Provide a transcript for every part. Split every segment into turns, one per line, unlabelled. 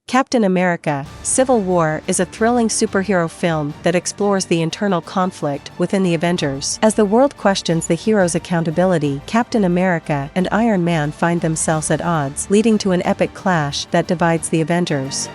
Captain America: Civil War is a thrilling superhero film that explores the internal conflict within the Avengers. As the world questions the hero's accountability, Captain America and Iron Man find themselves at odds, leading to an epic clash that divides the Avengers.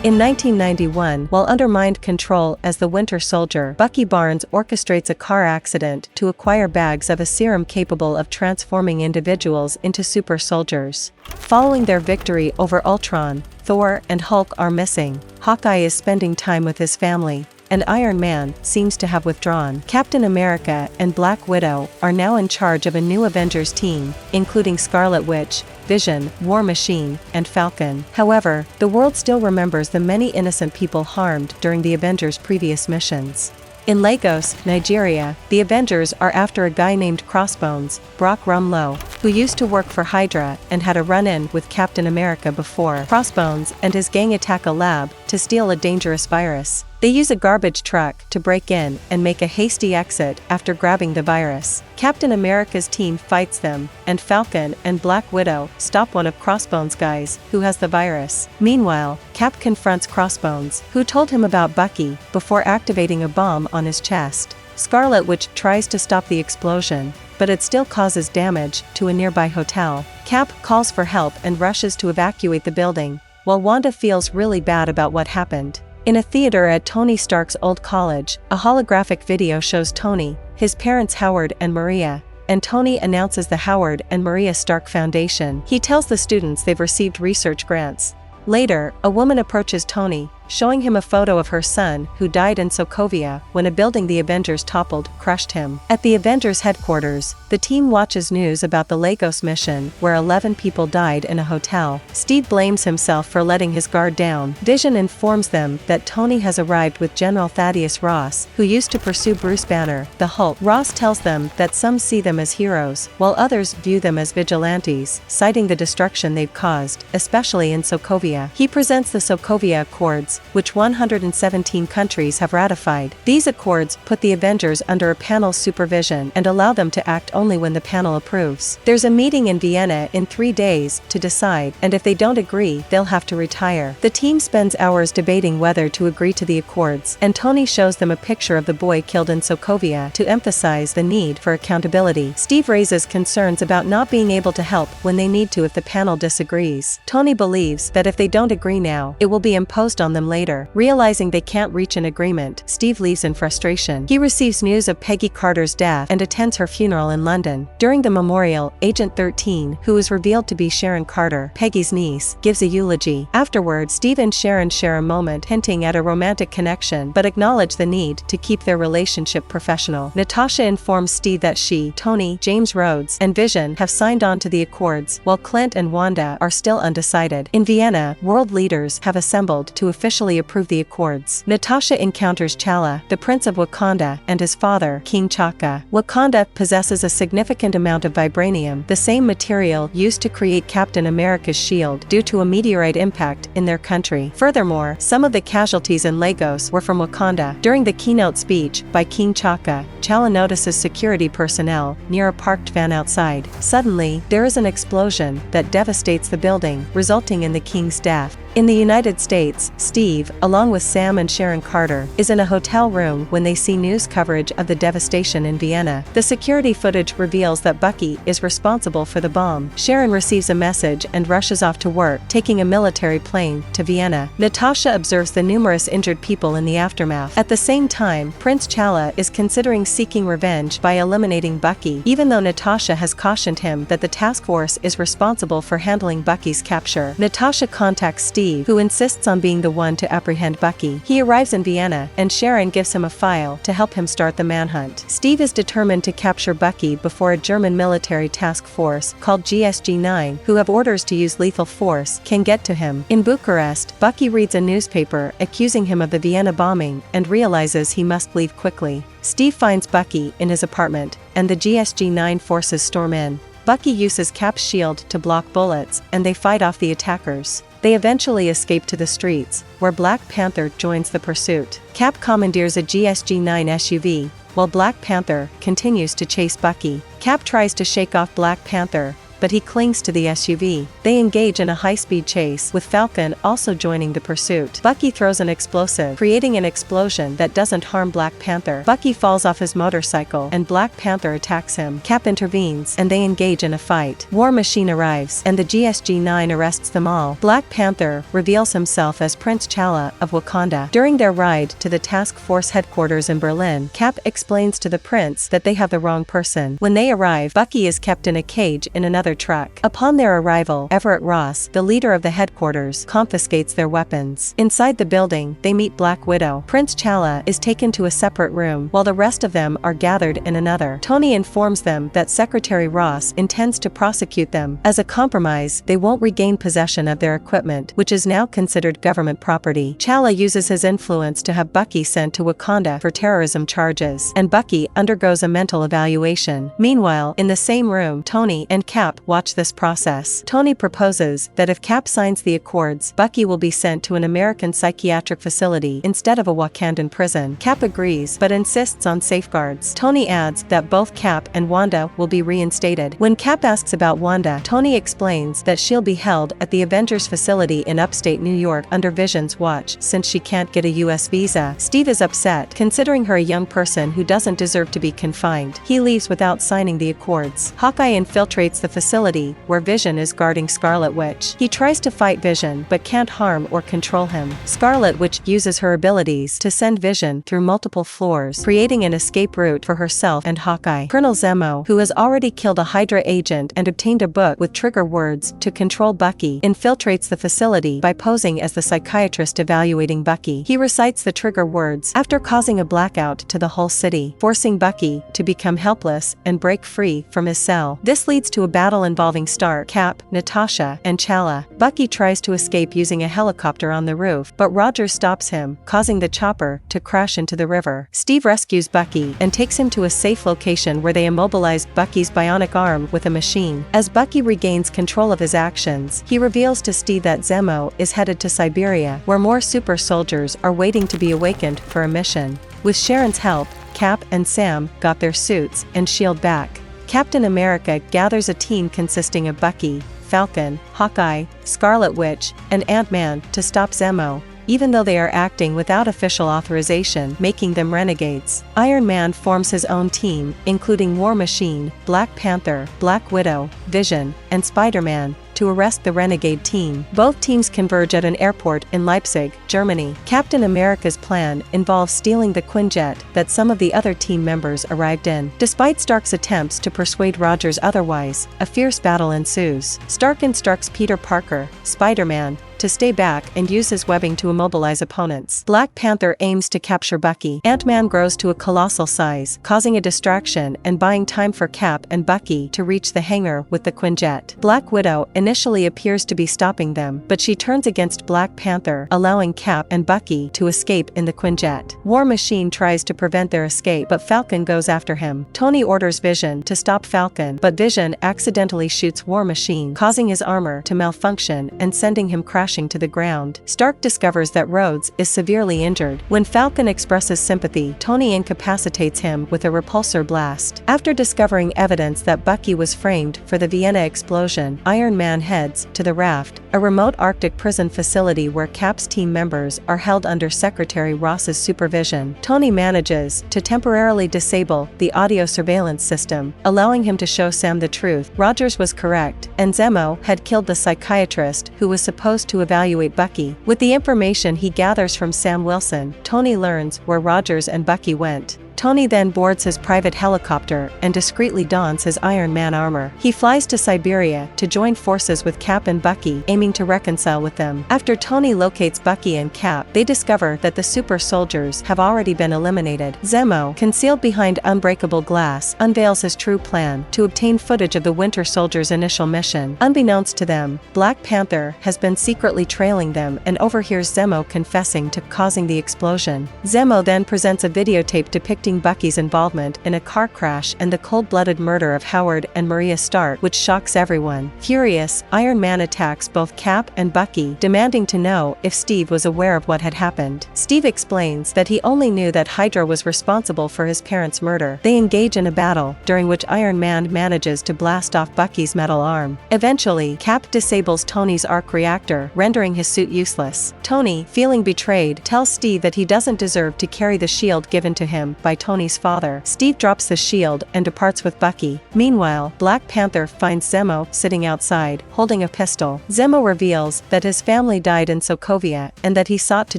In 1991, while under mind control as the Winter Soldier, Bucky Barnes orchestrates a car accident to acquire bags of a serum capable of transforming individuals into super soldiers. Following their victory over Ultron, Thor and Hulk are missing, Hawkeye is spending time with his family, and Iron Man seems to have withdrawn. Captain America and Black Widow are now in charge of a new Avengers team, including Scarlet Witch, Vision, War Machine, and Falcon. However, the world still remembers the many innocent people harmed during the Avengers' previous missions. In Lagos, Nigeria, the Avengers are after a guy named Crossbones, Brock Rumlow, who used to work for Hydra and had a run-in with Captain America before. Crossbones and his gang attack a lab to steal a dangerous virus. They use a garbage truck to break in and make a hasty exit after grabbing the virus. Captain America's team fights them, and Falcon and Black Widow stop one of Crossbones' guys who has the virus. Meanwhile, Cap confronts Crossbones, who told him about Bucky, before activating a bomb on his chest. Scarlet Witch tries to stop the explosion, but it still causes damage to a nearby hotel. Cap calls for help and rushes to evacuate the building, while Wanda feels really bad about what happened. In a theater at Tony Stark's old college, a holographic video shows Tony, his parents Howard and Maria, and Tony announces the Howard and Maria Stark Foundation. He tells the students they've received research grants. Later, a woman approaches Tony, showing him a photo of her son who died in Sokovia when a building the Avengers toppled crushed him. At the Avengers headquarters, the team watches news about the Lagos mission where 11 people died in a hotel. Steve blames himself for letting his guard down. Vision informs them that Tony has arrived with General Thaddeus Ross, who used to pursue Bruce Banner, the Hulk. Ross tells them that some see them as heroes, while others view them as vigilantes, citing the destruction they've caused, especially in Sokovia. He presents the Sokovia Accords, which 117 countries have ratified. These accords put the Avengers under a panel's supervision and allow them to act only when the panel approves. There's a meeting in Vienna in 3 days to decide, and if they don't agree, they'll have to retire. The team spends hours debating whether to agree to the accords, and Tony shows them a picture of the boy killed in Sokovia to emphasize the need for accountability. Steve raises concerns about not being able to help when they need to if the panel disagrees. Tony believes that if they don't agree now, it will be imposed on them later. Realizing they can't reach an agreement, Steve leaves in frustration. He receives news of Peggy Carter's death and attends her funeral in London. During the memorial, Agent 13, who is revealed to be Sharon Carter, Peggy's niece, gives a eulogy. Afterward, Steve and Sharon share a moment hinting at a romantic connection but acknowledge the need to keep their relationship professional. Natasha informs Steve that she, Tony, James Rhodes, and Vision have signed on to the accords, while Clint and Wanda are still undecided. In Vienna, world leaders have assembled to officially approve the accords. Natasha encounters T'Challa, the Prince of Wakanda, and his father, King T'Chaka. Wakanda possesses a significant amount of vibranium, the same material used to create Captain America's shield due to a meteorite impact in their country. Furthermore, some of the casualties in Lagos were from Wakanda. During the keynote speech by King T'Chaka, T'Challa notices security personnel near a parked van outside. Suddenly, there is an explosion that devastates the building, resulting in the king's death. In the United States, Steve, along with Sam and Sharon Carter, is in a hotel room when they see news coverage of the devastation in Vienna. The security footage reveals that Bucky is responsible for the bomb. Sharon receives a message and rushes off to work, taking a military plane to Vienna. Natasha observes the numerous injured people in the aftermath. At the same time, Prince T'Challa is considering seeking revenge by eliminating Bucky, even though Natasha has cautioned him that the task force is responsible for handling Bucky's capture. Natasha contacts Steve, who insists on being the one to apprehend Bucky. He arrives in Vienna, and Sharon gives him a file to help him start the manhunt. Steve is determined to capture Bucky before a German military task force called GSG-9, who have orders to use lethal force, can get to him. In Bucharest, Bucky reads a newspaper accusing him of the Vienna bombing and realizes he must leave quickly. Steve finds Bucky in his apartment, and the GSG-9 forces storm in. Bucky uses Cap's shield to block bullets, and they fight off the attackers. They eventually escape to the streets, where Black Panther joins the pursuit. Cap commandeers a GSG-9 SUV, while Black Panther continues to chase Bucky. Cap tries to shake off Black Panther, but he clings to the SUV. They engage in a high-speed chase, with Falcon also joining the pursuit. Bucky throws an explosive, creating an explosion that doesn't harm Black Panther. Bucky falls off his motorcycle, and Black Panther attacks him. Cap intervenes, and they engage in a fight. War Machine arrives, and the GSG-9 arrests them all. Black Panther reveals himself as Prince T'Challa of Wakanda. During their ride to the task force headquarters in Berlin, Cap explains to the prince that they have the wrong person. When they arrive, Bucky is kept in a cage in another truck. Upon their arrival, Everett Ross, the leader of the headquarters, confiscates their weapons. Inside the building, they meet Black Widow. Prince T'Challa is taken to a separate room, while the rest of them are gathered in another. Tony informs them that Secretary Ross intends to prosecute them. As a compromise, they won't regain possession of their equipment, which is now considered government property. T'Challa uses his influence to have Bucky sent to Wakanda for terrorism charges, and Bucky undergoes a mental evaluation. Meanwhile, in the same room, Tony and Cap watch this process. Tony proposes that if Cap signs the Accords, Bucky will be sent to an American psychiatric facility instead of a Wakandan prison. Cap agrees, but insists on safeguards. Tony adds that both Cap and Wanda will be reinstated. When Cap asks about Wanda, Tony explains that she'll be held at the Avengers facility in upstate New York under Vision's watch since she can't get a US visa. Steve is upset, considering her a young person who doesn't deserve to be confined. He leaves without signing the Accords. Hawkeye infiltrates the facility, where Vision is guarding Scarlet Witch. He tries to fight Vision, but can't harm or control him. Scarlet Witch uses her abilities to send Vision through multiple floors, creating an escape route for herself and Hawkeye. Colonel Zemo, who has already killed a Hydra agent and obtained a book with trigger words to control Bucky, infiltrates the facility by posing as the psychiatrist evaluating Bucky. He recites the trigger words after causing a blackout to the whole city, forcing Bucky to become helpless and break free from his cell. This leads to a battle involving Stark, Cap, Natasha, and T'Challa. Bucky tries to escape using a helicopter on the roof, but Rogers stops him, causing the chopper to crash into the river. Steve rescues Bucky and takes him to a safe location where they immobilize Bucky's bionic arm with a machine. As Bucky regains control of his actions, he reveals to Steve that Zemo is headed to Siberia, where more super soldiers are waiting to be awakened for a mission. With Sharon's help, Cap and Sam got their suits and shield back. Captain America gathers a team consisting of Bucky, Falcon, Hawkeye, Scarlet Witch, and Ant-Man to stop Zemo, even though they are acting without official authorization, making them renegades. Iron Man forms his own team, including War Machine, Black Panther, Black Widow, Vision, and Spider-Man, to arrest the renegade team. Both teams converge at an airport in Leipzig, Germany. Captain America's plan involves stealing the Quinjet that some of the other team members arrived in. Despite Stark's attempts to persuade Rogers otherwise, a fierce battle ensues. Stark instructs Peter Parker, Spider-Man, to stay back and use his webbing to immobilize opponents. Black Panther aims to capture Bucky. Ant-Man grows to a colossal size, causing a distraction and buying time for Cap and Bucky to reach the hangar with the Quinjet. Black Widow initially appears to be stopping them, but she turns against Black Panther, allowing Cap and Bucky to escape in the Quinjet. War Machine tries to prevent their escape, but Falcon goes after him. Tony orders Vision to stop Falcon, but Vision accidentally shoots War Machine, causing his armor to malfunction and sending him crashing to the ground. Stark discovers that Rhodes is severely injured. When Falcon expresses sympathy, Tony incapacitates him with a repulsor blast. After discovering evidence that Bucky was framed for the Vienna explosion, Iron Man heads to the Raft, a remote Arctic prison facility where Cap's team members are held under Secretary Ross's supervision. Tony manages to temporarily disable the audio surveillance system, allowing him to show Sam the truth. Rogers was correct, and Zemo had killed the psychiatrist who was supposed to evaluate Bucky. With the information he gathers from Sam Wilson, Tony learns where Rogers and Bucky went. Tony then boards his private helicopter and discreetly dons his Iron Man armor. He flies to Siberia to join forces with Cap and Bucky, aiming to reconcile with them. After Tony locates Bucky and Cap, they discover that the super soldiers have already been eliminated. Zemo, concealed behind unbreakable glass, unveils his true plan to obtain footage of the Winter Soldier's initial mission. Unbeknownst to them, Black Panther has been secretly trailing them and overhears Zemo confessing to causing the explosion. Zemo then presents a videotape depicting suspecting Bucky's involvement in a car crash and the cold-blooded murder of Howard and Maria Stark, which shocks everyone. Furious, Iron Man attacks both Cap and Bucky, demanding to know if Steve was aware of what had happened. Steve explains that he only knew that Hydra was responsible for his parents' murder. They engage in a battle, during which Iron Man manages to blast off Bucky's metal arm. Eventually, Cap disables Tony's arc reactor, rendering his suit useless. Tony, feeling betrayed, tells Steve that he doesn't deserve to carry the shield given to him by Tony's father. Steve drops the shield and departs with Bucky. Meanwhile, Black Panther finds Zemo sitting outside, holding a pistol. Zemo reveals that his family died in Sokovia and that he sought to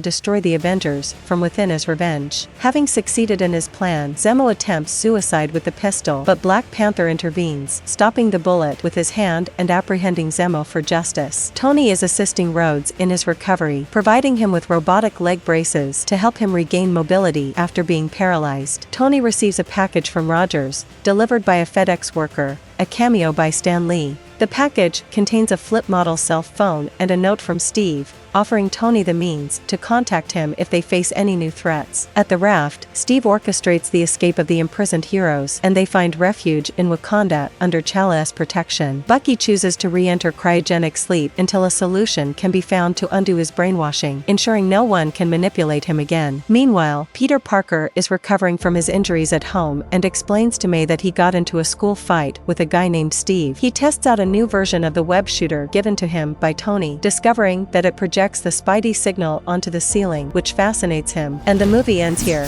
destroy the Avengers from within as revenge. Having succeeded in his plan, Zemo attempts suicide with the pistol, but Black Panther intervenes, stopping the bullet with his hand and apprehending Zemo for justice. Tony is assisting Rhodes in his recovery, providing him with robotic leg braces to help him regain mobility after being paralyzed. Tony receives a package from Rogers, delivered by a FedEx worker, a cameo by Stan Lee. The package contains a flip model cell phone and a note from Steve, offering Tony the means to contact him if they face any new threats. At the raft, Steve orchestrates the escape of the imprisoned heroes, and they find refuge in Wakanda under T'Challa's protection. Bucky chooses to re-enter cryogenic sleep until a solution can be found to undo his brainwashing, ensuring no one can manipulate him again. Meanwhile, Peter Parker is recovering from his injuries at home and explains to May that he got into a school fight with a guy named Steve. He tests out a new version of the web shooter given to him by Tony, discovering that it projects the Spidey signal onto the ceiling, which fascinates him. And the movie ends here.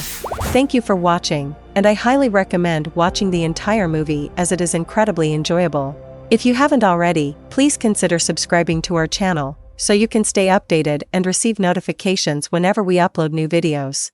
Thank you for watching, and I highly recommend watching the entire movie as it is incredibly enjoyable. If you haven't already, please consider subscribing to our channel, so you can stay updated and receive notifications whenever we upload new videos.